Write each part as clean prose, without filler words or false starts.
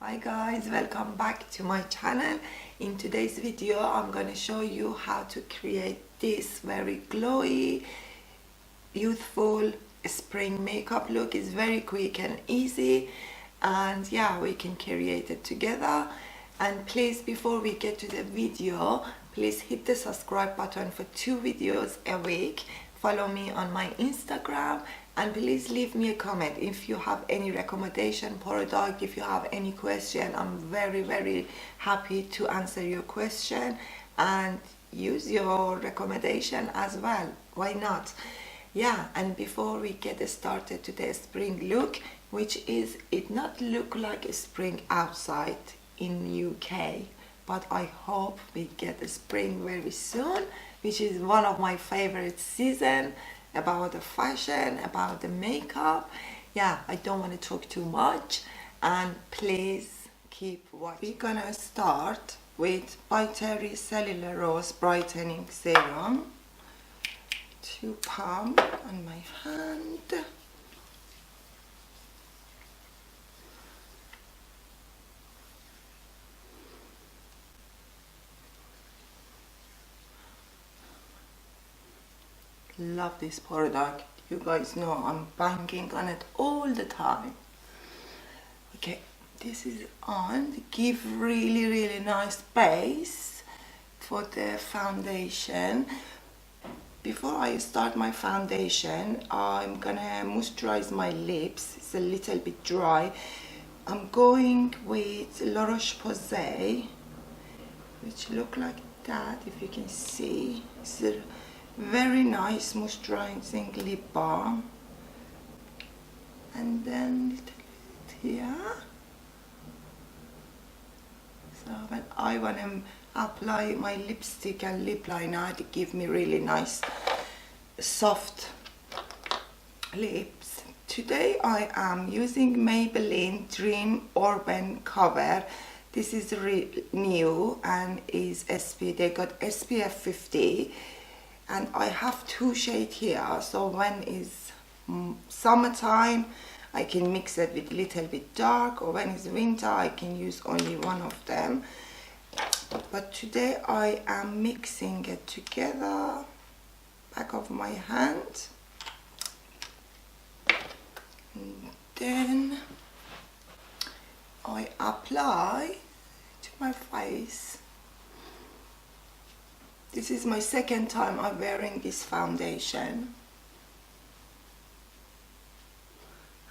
Hi guys, welcome back to my channel. In today's video I'm going to show you how to create this very glowy, youthful spring makeup look. It's very quick and easy, and yeah, we can create it together. And please, before we get to the video, please hit the subscribe button for 2 videos a week. Follow me on my Instagram, and please leave me a comment if you have any recommendation product. If you have any question, I'm very happy to answer your question and use your recommendation as well. Why not? Yeah, and before we get started to the spring look, which is it not look like a spring outside in UK, but I hope we get a spring very soon, which is one of my favorite season, about the fashion, about the makeup. Yeah, I don't want to talk too much, and please keep watching. We're gonna start with By Terry Cellulose Brightening Serum. 2 pump on my hand. Love this product. You guys know I'm banging on it all the time. Okay, this is on to give really nice base for the foundation. Before I start my foundation, I'm gonna moisturize my lips. It's a little bit dry. I'm going with La Roche-Posay, which look like that, if you can see. It's a very nice moisturizing lip balm, and then little bit here. So when I want to apply my lipstick and lip liner to give me really nice soft lips, today I am using Maybelline Dream Urban Cover. This is new and is they got SPF 50. And I have 2 shades here, so when is summertime I can mix it with a little bit dark, or when it's winter I can use only one of them. But today I am mixing it together, back of my hand, and then I apply to my face. This is my second time I'm wearing this foundation,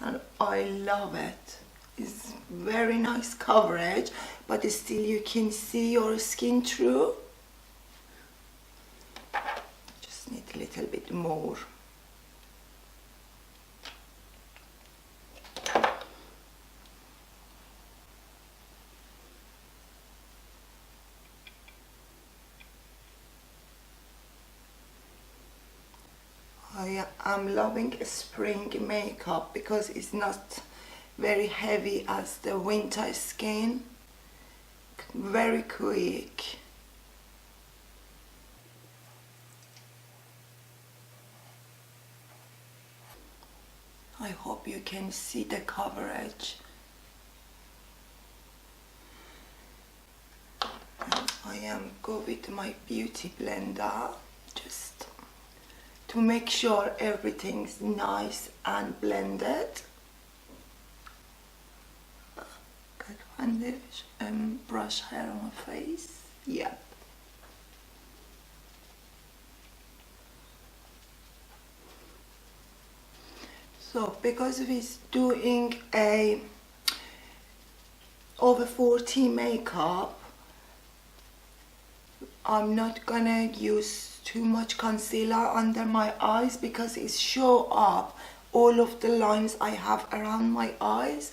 and I love it. It's very nice coverage, but still you can see your skin through. Just need a little bit more. I am loving spring makeup because it's not very heavy as the winter skin. Very quick. I hope you can see the coverage. And I am go with my beauty blender just to make sure everything's nice and blended. Got one brush hair on my face. Yep. So because we're doing a over 40 makeup, I'm not gonna use too much concealer under my eyes because it show up all of the lines I have around my eyes.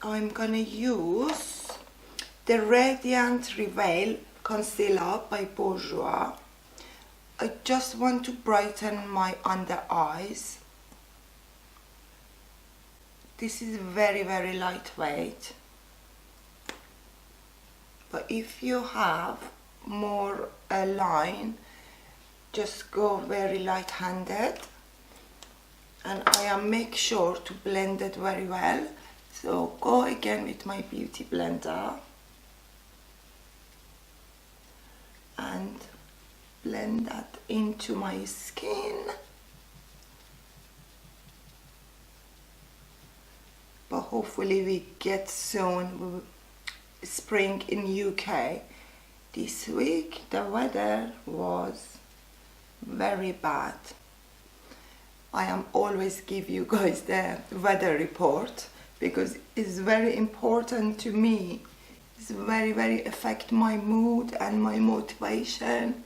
I'm gonna use the Radiant Reveal Concealer by Bourjois. I just want to brighten my under eyes. This is very lightweight, but if you have more a line, just go very light-handed, and I am make sure to blend it very well. So go again with my beauty blender and blend that into my skin. But hopefully we get soon spring in UK. This week the weather was very bad. I am always give you guys the weather report because it's very important to me. It's very affect my mood and my motivation.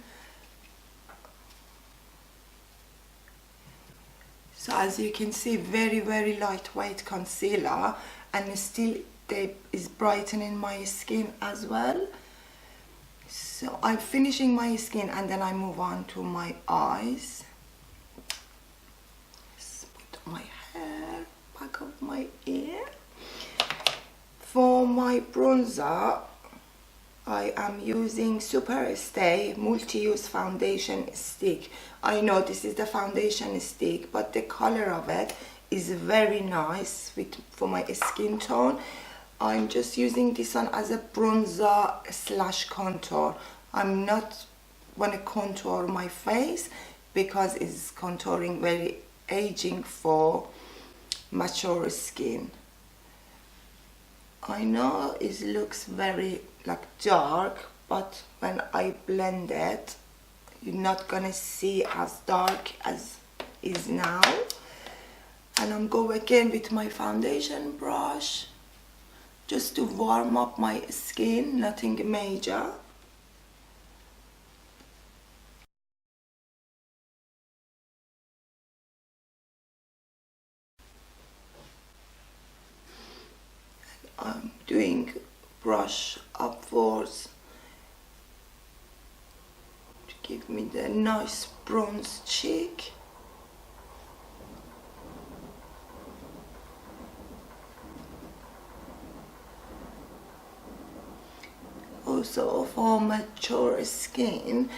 So as you can see, very lightweight concealer, and still it is brightening my skin as well. So I'm finishing my skin and then I move on to my eyes. Just put my hair back of my ear. For my bronzer, I am using Superstay Multi-Use Foundation Stick. I know this is the foundation stick, but the color of it is very nice for my skin tone. I'm just using this one as a bronzer slash contour. I'm not want to contour my face because it's contouring very aging for mature skin. I know it looks very like dark, but when I blend it, you're not gonna see as dark as is now. And I'm going again with my foundation brush just to warm up my skin, nothing major. I'm doing brush upwards to give me the nice bronze cheek. Also for mature skin,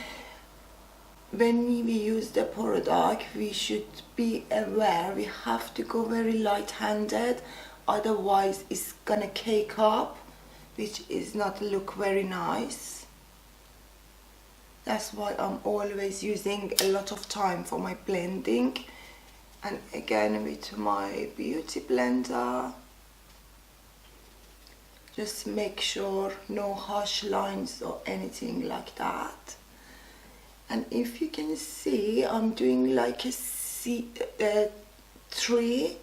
when we use the product, we should be aware we have to go very light-handed, otherwise it's gonna cake up, which is not look very nice. That's why I'm always using a lot of time for my blending. And again with my beauty blender, just make sure no harsh lines or anything like that. And if you can see, I'm doing like a tree.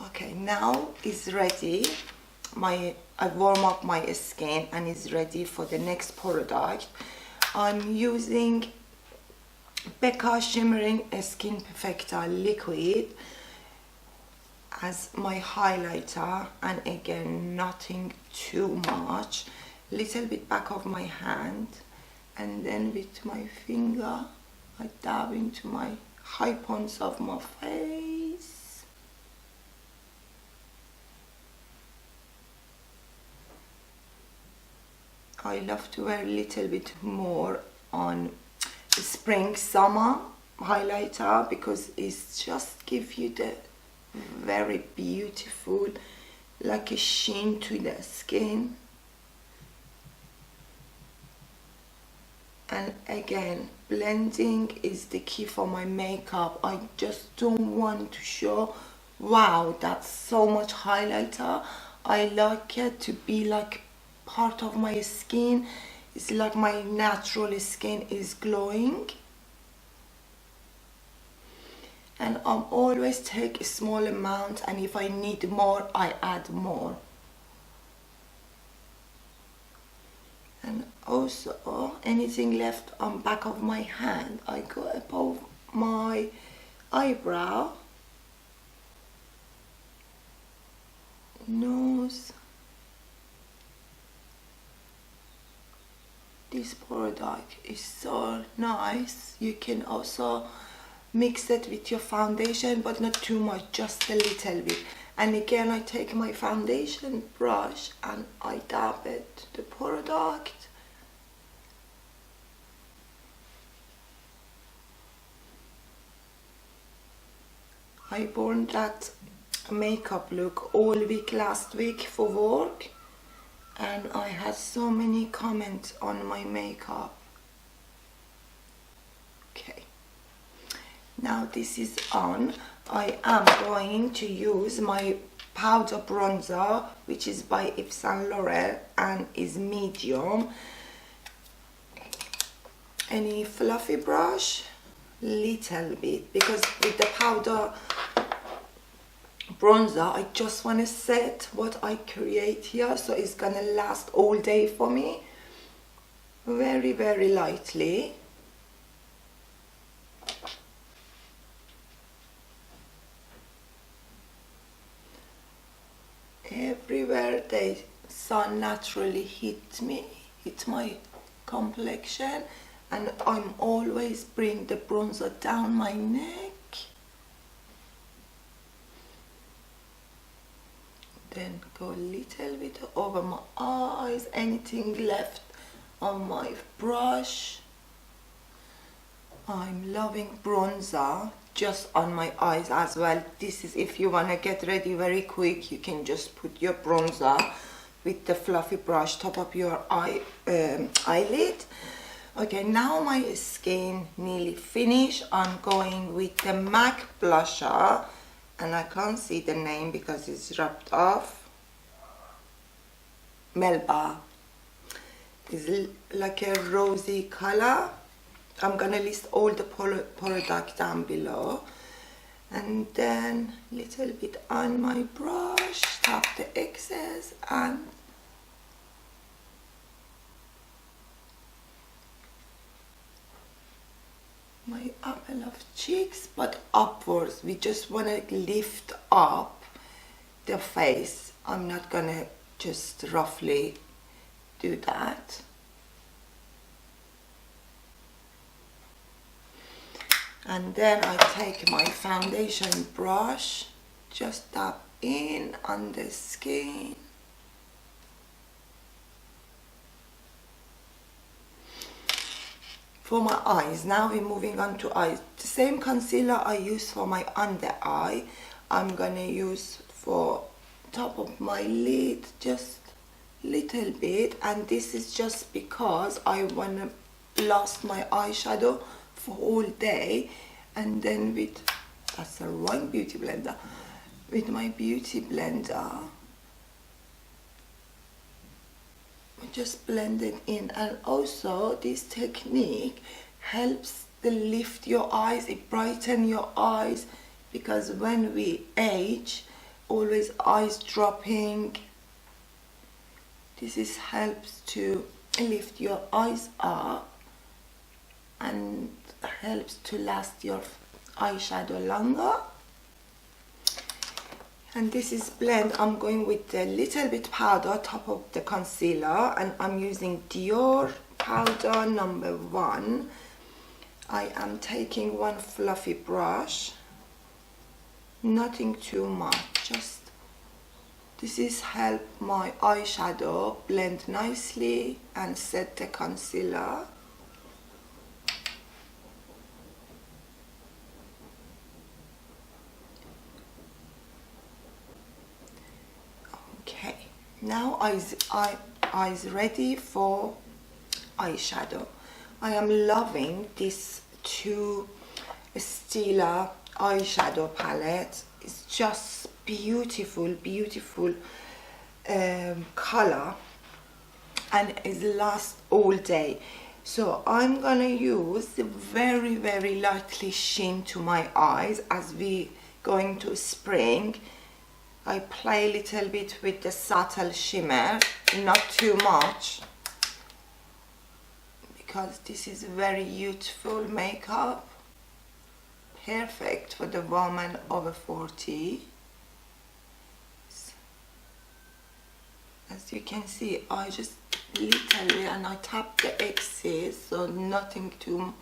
Okay, now it's ready. I warm up my skin and it's ready for the next product. I'm using Becca Shimmering Skin Perfector Liquid as my highlighter, and again nothing too much, little bit back of my hand, and then with my finger I dab into my high points of my face. I love to wear a little bit more on spring summer highlighter because it's just give you the very beautiful like a sheen to the skin. And again, blending is the key for my makeup. I just don't want to show, wow, that's so much highlighter. I like it to be like part of my skin. It's like my natural skin is glowing. And I'm always take a small amount, and if I need more I add more. And also anything left on back of my hand, I go above my eyebrow, nose. This product is so nice. You can also mix it with your foundation, but not too much, just a little bit. And again, I take my foundation brush and I dab it the product. I wore that makeup look all week last week for work, and I had so many comments on my makeup. Okay, now this is on. I am going to use my powder bronzer, which is by Yves Saint Laurent and is medium. Any fluffy brush, little bit, because with the powder bronzer I just want to set what I create here, so it's gonna last all day for me. Very, very lightly. Everywhere the sun naturally hit my complexion, and I'm always bring the bronzer down my neck. Then go a little bit over my eyes, anything left on my brush. I'm loving bronzer just on my eyes as well. This is if you want to get ready very quick, you can just put your bronzer with the fluffy brush top of your eyelid. Okay, now my skin nearly finished. I'm going with the MAC blusher, and I can't see the name because it's rubbed off. Melba. It's like a rosy color. I'm gonna list all the product down below. And then little bit on my brush, tap the excess, and my apple of cheeks, but upwards. We just want to lift up the face. I'm not gonna just roughly do that. And then I take my foundation brush, just tap in on the skin. For my eyes, now we're moving on to eyes. The same concealer I use for my under eye, I'm gonna use for top of my lid, just little bit. And this is just because I wanna blast my eyeshadow for all day. And then with, that's the wrong beauty blender, with my beauty blender, just blend it in. And also this technique helps to lift your eyes, it brightens your eyes, because when we age, always eyes dropping, this is helps to lift your eyes up and helps to last your eyeshadow longer. And this is blend. I'm going with a little bit powder top of the concealer, and I'm using Dior powder number 1. I am taking one fluffy brush, nothing too much, just this is help my eyeshadow blend nicely and set the concealer. Okay, now eyes ready for eyeshadow. I am loving this two Stila eyeshadow palette. It's just beautiful, beautiful color, and it lasts all day. So I'm gonna use the very, very lightly sheen to my eyes as we going to spring. I play a little bit with the subtle shimmer, not too much, because this is very youthful makeup, perfect for the woman over 40. As you can see, I just literally, and I tap the excess, so nothing too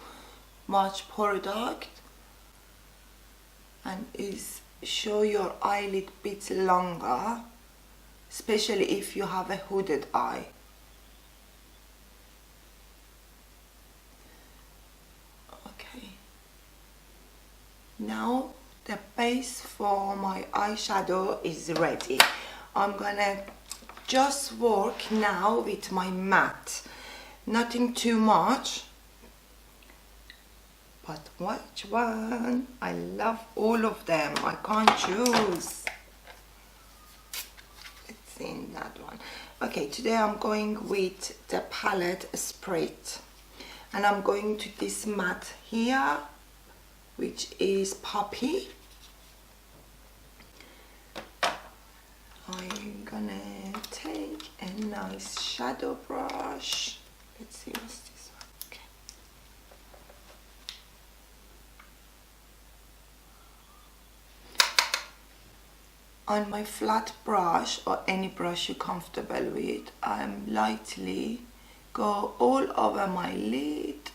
much product. and is show your eyelid bit longer, especially if you have a hooded eye. Okay, now the base for my eyeshadow is ready. I'm gonna just work now with my matte, nothing too much, but which one? I love all of them, I can't choose. It's in that one. Okay, today I'm going with the palette Sprit, and I'm going to this matte here, which is Poppy. I'm gonna take a nice shadow brush. Let's see what's this one. Okay. On my flat brush, or any brush you're comfortable with, I'm lightly go all over my lid.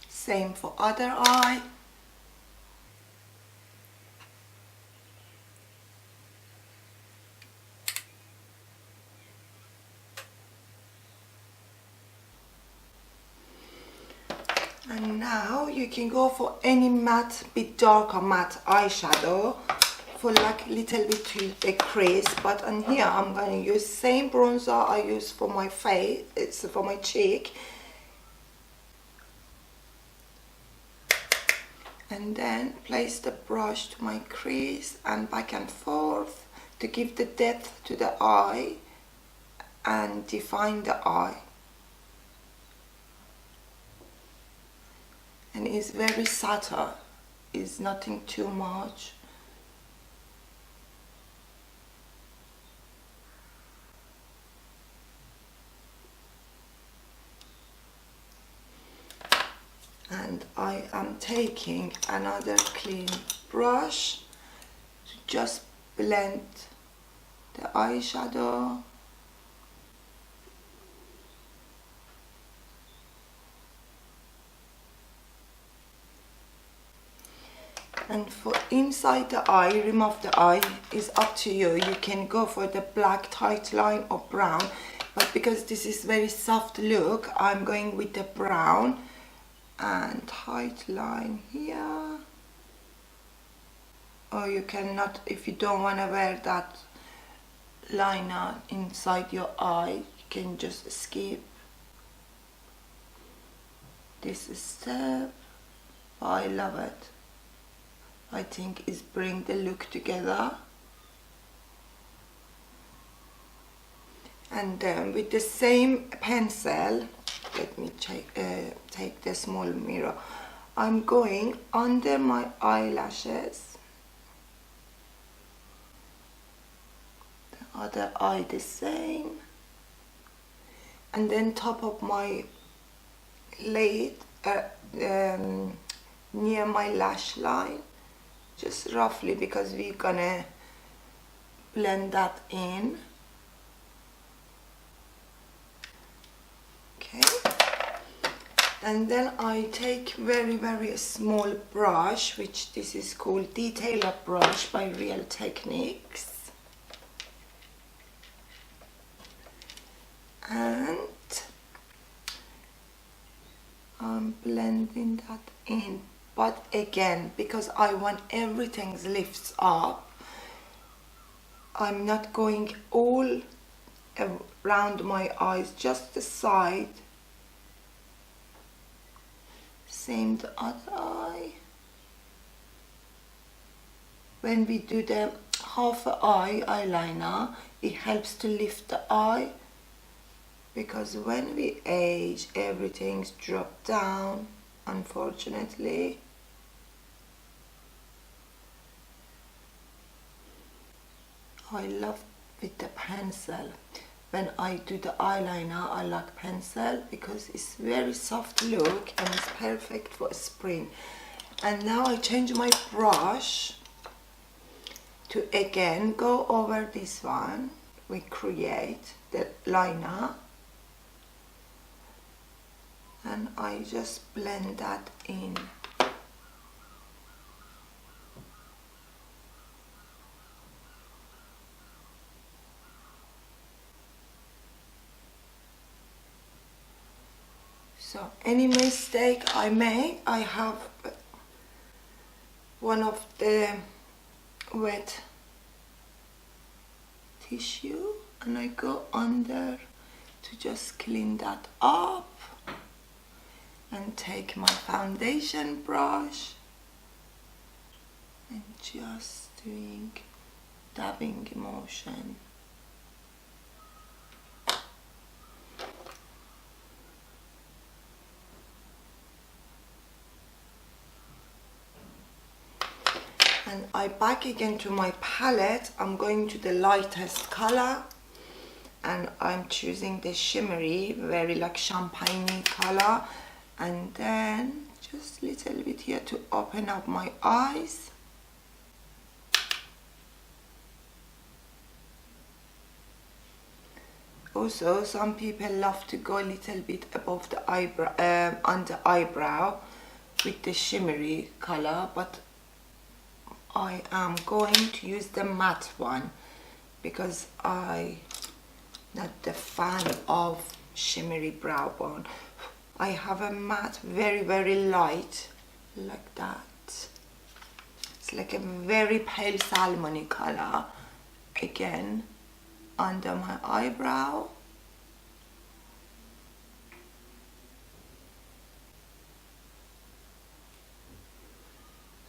Same for other eye. And now you can go for any matte, bit darker matte eyeshadow for like little bit to the crease. But on here I'm going to use same bronzer I use for my face, it's for my cheek. And then place the brush to my crease and back and forth to give the depth to the eye and define the eye. And it's very subtle, it's nothing too much. And I am taking another clean brush to just blend the eyeshadow. And for inside the eye, rim of the eye, is up to you. You can go for the black tight line or brown, but because this is very soft look, I'm going with the brown and tight line here. Or you cannot, if you don't want to wear that liner inside your eye, you can just skip this step. I love it. I think it's bring the look together. And then with the same pencil, let me take the small mirror. I'm going under my eyelashes, the other eye the same, and then top of my lid, near my lash line, just roughly, because we're gonna blend that in. Okay, and then I take very small brush, which this is called Detailer brush by Real Techniques, and I'm blending that in. But again, because I want everything lifts up, I'm not going all around my eyes, just the side. Same the other eye. When we do the half eye eyeliner, it helps to lift the eye, because when we age, everything's dropped down, unfortunately. I love with the pencil. When I do the eyeliner, I like pencil because it's very soft look and it's perfect for spring. And now I change my brush to again go over this one. We create the liner and I just blend that in. So any mistake I make, I have one of the wet tissue and I go under to just clean that up and take my foundation brush and just doing dabbing motion. And I back again to my palette. I'm going to the lightest color and I'm choosing the shimmery, very like champagne color, and then just a little bit here to open up my eyes. Also, some people love to go a little bit above the eyebrow, under eyebrow with the shimmery color, but I am going to use the matte one because I'm not the fan of shimmery brow bone. I have a matte, very light, like that. It's like a very pale salmony color. Again, under my eyebrow.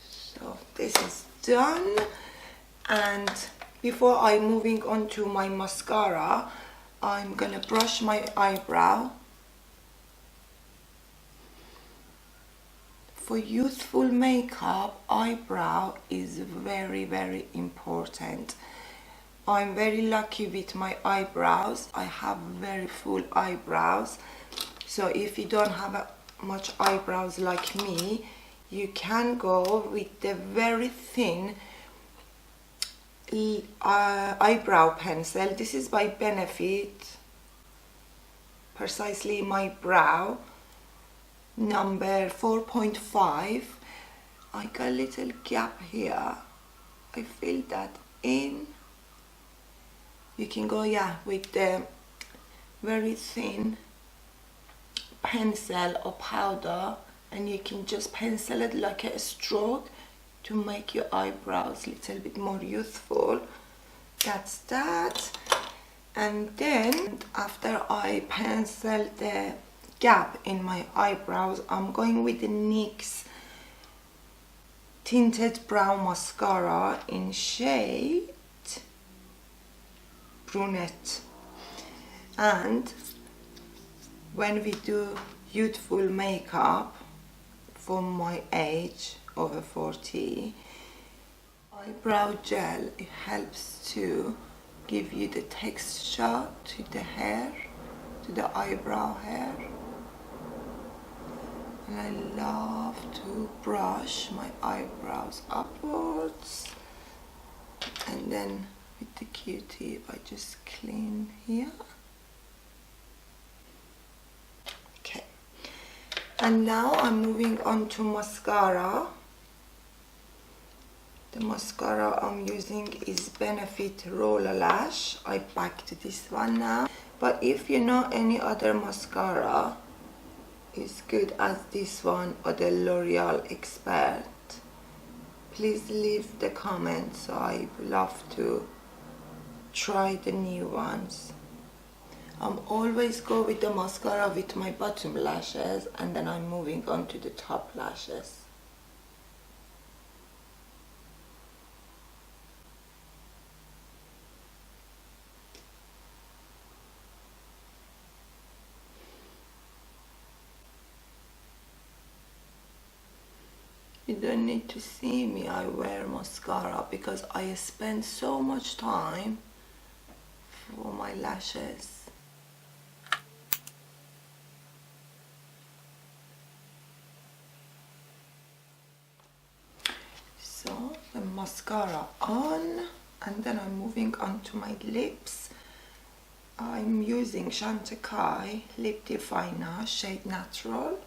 So this is done, and before I'm moving on to my mascara, I'm gonna brush my eyebrow. For youthful makeup, eyebrow is very important. I'm very lucky with my eyebrows. I have very full eyebrows, so if you don't have much eyebrows like me, you can go with the very thin eyebrow pencil. This is by Benefit, precisely my brow, number 4.5. I got a little gap here. I fill that in. You can go, with the very thin pencil or powder, and you can just pencil it like a stroke to make your eyebrows a little bit more youthful. That's that. And then after I pencil the gap in my eyebrows, I'm going with the NYX Tinted Brow Mascara in shade Brunette. And when we do youthful makeup for my age, over 40, eyebrow gel, it helps to give you the texture to the hair, to the eyebrow hair. And I love to brush my eyebrows upwards, and then with the Q-tip I just clean here. Okay, and now I'm moving on to mascara. The mascara I'm using is Benefit Roller Lash. I backed this one now, but if you know any other mascara is good as this one or the L'Oreal Expert, please leave the comments. So I love to try the new ones. I'm always go with the mascara with my bottom lashes, and then I'm moving on to the top lashes. You don't need to see me, I wear mascara because I spend so much time for my lashes. So the mascara on, and then I'm moving on to my lips. I'm using Chantecaille Lip Definer shade Natural.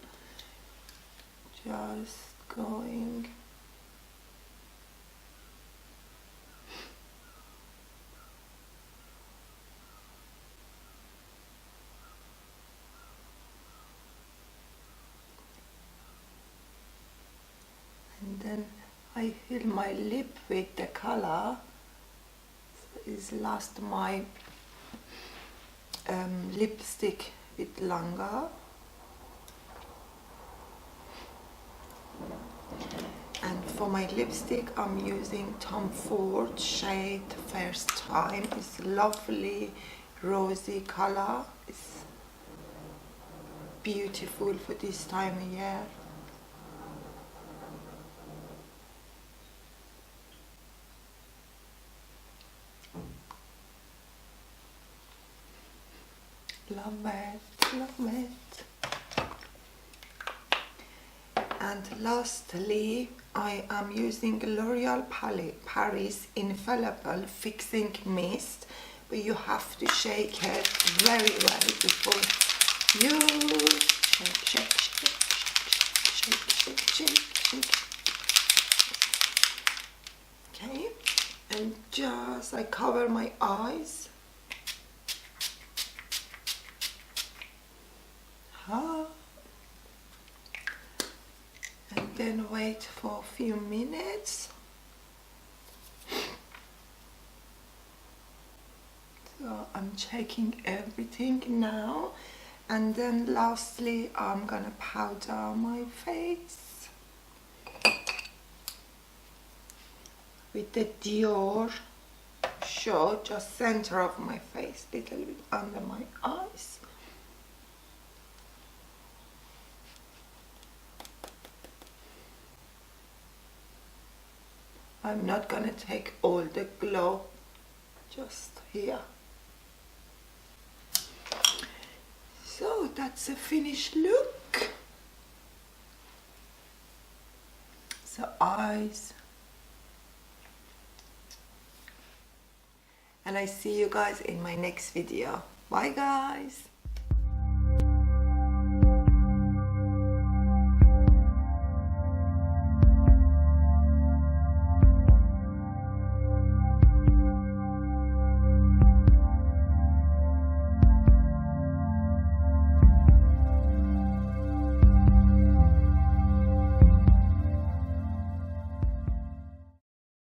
Just going and then I fill my lip with the color. Is last my lipstick with Langa, and for my lipstick I'm using Tom Ford shade First Time. It's lovely rosy color. It's beautiful for this time of year. Love it, love it. And lastly, I am using L'Oreal Paris Infallible Fixing Mist, but you have to shake it very well before you shake, shake, shake, shake, shake. Okay, and just I cover my eyes. And then wait for a few minutes. So I'm checking everything now, and then lastly I'm gonna powder my face with the Dior Show, just center of my face, little bit under my eyes. I'm not gonna take all the glow, just here. So that's a finished look. So eyes. And I see you guys in my next video. Bye guys.